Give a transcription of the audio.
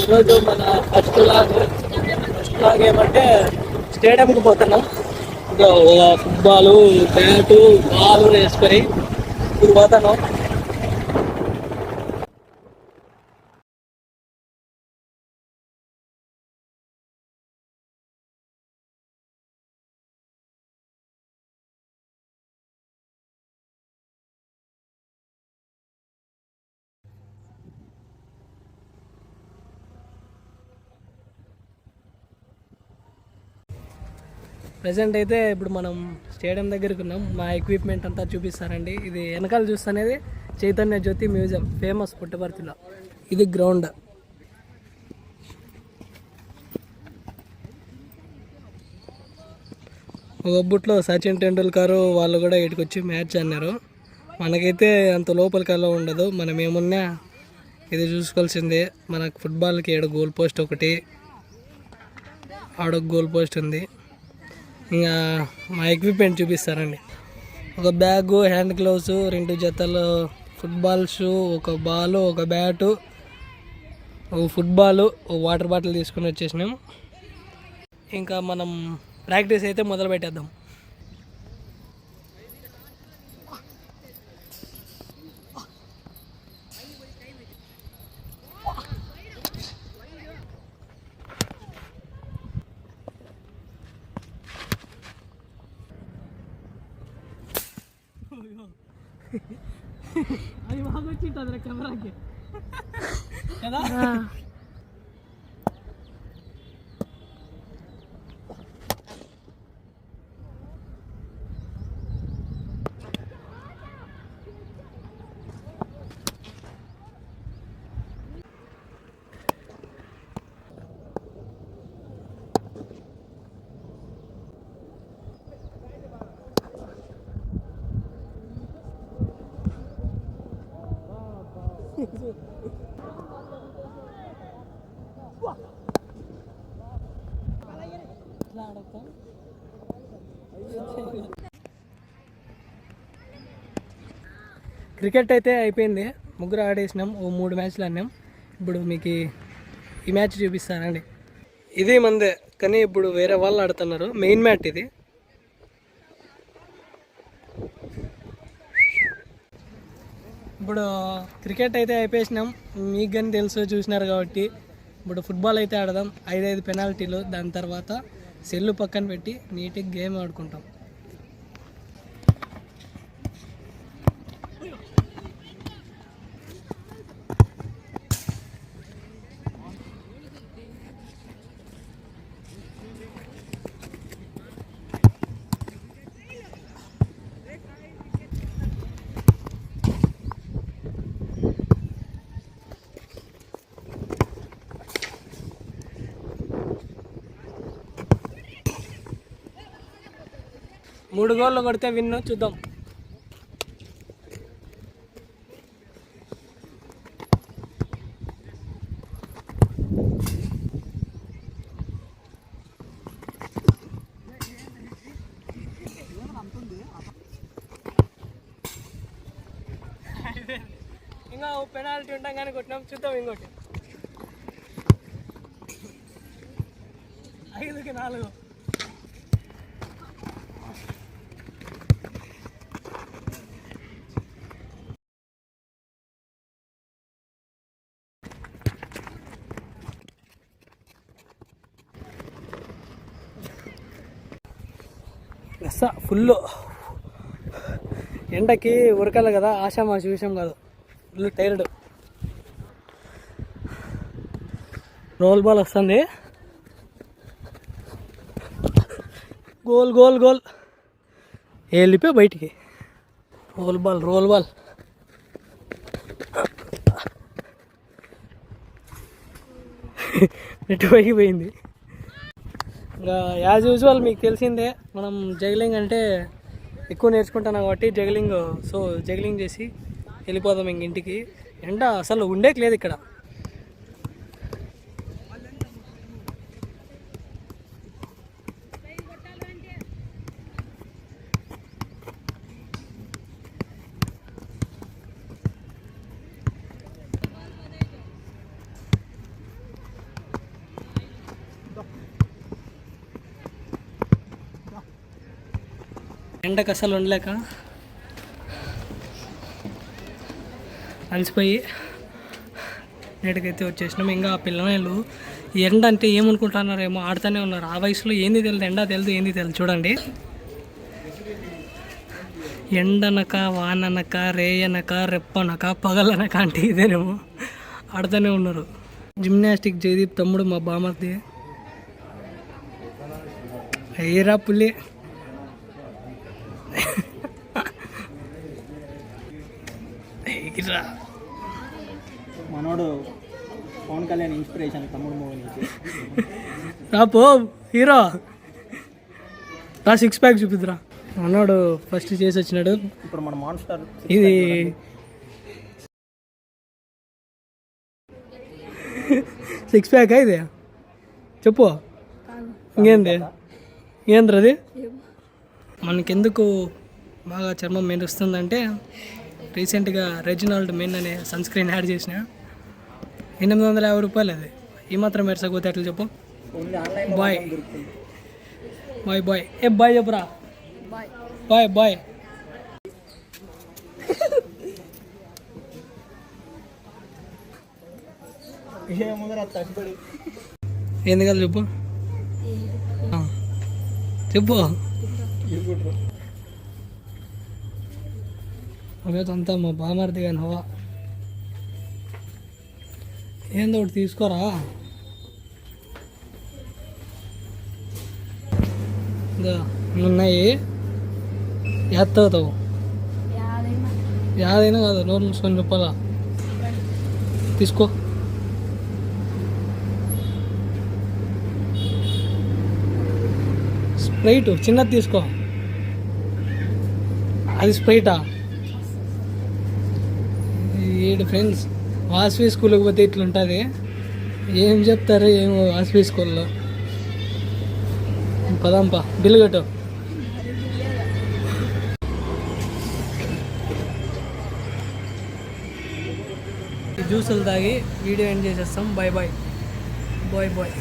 ఈరోజు మన first log ఏమంటే స్టేడియంకి పోతున్నాం. ఇంకా ఫుట్బాల్ బ్యాటు బాల్ వేసుకొని ఇప్పుడు పోతున్నాం. ప్రజెంట్ అయితే ఇప్పుడు మనం స్టేడియం దగ్గరికి ఉన్నాం. మా ఎక్విప్మెంట్ అంతా చూపిస్తారండి. ఇది వెనకాల చూస్తనేది చైతన్య జ్యోతి మ్యూజియం, ఫేమస్ పుట్టపర్తిలో. ఇది గ్రౌండ్. ఒకప్పట్లో సచిన్ టెండూల్కర్ వాళ్ళు కూడా ఇక్కడికి వచ్చి మ్యాచ్ అన్నారు. మనకైతే అంత లోపలికి అలా ఉండదు. మనం ఏమున్నా ఇది చూసుకోవాల్సిందే. మనకు ఫుట్బాల్కి 7 గోల్ పోస్ట్ ఒకటి, ఆడొక గోల్ పోస్ట్ ఉంది. ఇంకా మా ఎక్విప్మెంట్ చూపిస్తారండి. ఒక బ్యాగు, హ్యాండ్ గ్లౌస్, 2 జతలు ఫుట్బాల్ షూ, ఒక బాలు, ఒక బ్యాటు, ఒక ఫుట్బాలు, ఒక వాటర్ బాటిల్ తీసుకుని వచ్చేసినాం. ఇంకా మనం ప్రాక్టీస్ అయితే మొదలు పెట్టేద్దాం. అది బాగా వచ్చింటుంది కెమెరాకి కదా. క్రికెట్ అయితే అయిపోయింది. ముగ్గురు ఆడేసినాం. 3 మ్యాచ్లు ఆడినాం. ఇప్పుడు మీకు ఈ మ్యాచ్ చూపిస్తానండి. ఇది మందే, కానీ ఇప్పుడు వేరే వాళ్ళు ఆడుతున్నారు. మెయిన్ మ్యాచ్ ఇది. ఇప్పుడు క్రికెట్ అయితే అయిపోయినాం. మీకు కానీ తెలుసు, చూసినారు కాబట్టి. ఇప్పుడు ఫుట్బాల్ అయితే ఆడదాం. 5 పెనాల్టీలు. దాని తర్వాత సెల్లు పక్కన పెట్టి నీట్గా గేమ్ ఆడుకుంటాం. మూడు గోళ్ళు కొడితే విన్ను. చూద్దాం. ఇంకా పెనాల్టీ ఉంటాం కానీ కొట్టినాం. చూద్దాం ఇంకోటి. 5కి 4. ఫుల్ ఎండకి ఉరకాలి కదా, ఆషామాషి విషయం కాదు. Full tired. రోల్ బాల్ వస్తుంది. గోల్ గోల్ గోల్ వెళ్ళిపోయి బయటికి. రోల్ బాల్ నెట్ పైకి పోయింది. ఇంకా యాజ్ యూజువల్ మీకు తెలిసిందే, మనం జగ్లింగ్ అంటే ఎక్కువ నేర్చుకుంటున్నాం కాబట్టి జగ్లింగ్ చేసి వెళ్ళిపోదాం ఇంక ఇంటికి. ఎండ అసలు ఉండేకి లేదు ఇక్కడ. ఎండకు అసలు ఉండలేక అలసిపోయి నేటికైతే వచ్చేసినాం. ఇంకా ఆ పిల్లలు ఎండ అంటే ఏమనుకుంటున్నారేమో, ఆడుతూనే ఉన్నారు. ఆ వయసులో ఏంది తెలియదు, ఎండ తెలియదు, ఏంది తెలియదు. చూడండి, ఎండనక వాననక రేయనక రెప్పనక పగలనక అంటే ఇదేనేమో, ఆడుతూనే ఉన్నారు. జిమ్నాస్టిక్ జయదీప్ తమ్ముడు మా బామర్ది. అయ్యరా పులి. మనోడు పవన్ కళ్యాణ్ ఇన్స్పిరేషన్ తమ్ముడు మూవీ నుంచి. రాపో హీరో రా, 6 ప్యాక్ చూపిద్దురా. మనోడు ఫస్ట్ చేసి వచ్చినాడు. ఇప్పుడు మన మాన్స్టర్ ఇది 6 ప్యాక్ ఇది చెప్పు. ఇంకేంది ఏంద్రది? మనకెందుకు బాగా చర్మం మెరుస్తుందంటే రీసెంట్గా రెజినాల్డ్ మెన్ అనే సన్ స్క్రీన్ యాడ్ చేసిన. 850 రూపాయలు. అది ఈ మాత్రం మెరసకపోతే అట్లా చెప్పు. Boy bye boy. ఏ బాయ్ చెప్పురా. Boy boy. ఏంది కదా చెప్పు చెప్పు. అవేతంతా మా బామర్ది కానీ హవా ఏందో ఒకటి తీసుకోరా. ఉన్నాయి ఎత్తావు యాదైనా కాదు, నోరు మూసుకొని చెప్పాలా. తీసుకో. స్ప్రైట్ చిన్నది తీసుకో. అది స్ప్రైటా? ఏడు ఫ్రెండ్స్ వాసవి స్కూల్కి పోతే ఇట్లుంటుంది. ఏం చెప్తారు ఏమో వాసవి స్కూల్లో. పదంపా, బిల్లు కట్టు. జ్యూసులు తాగి వీడియో ఎండ్ చేసేస్తాం. Bye bye bye bye.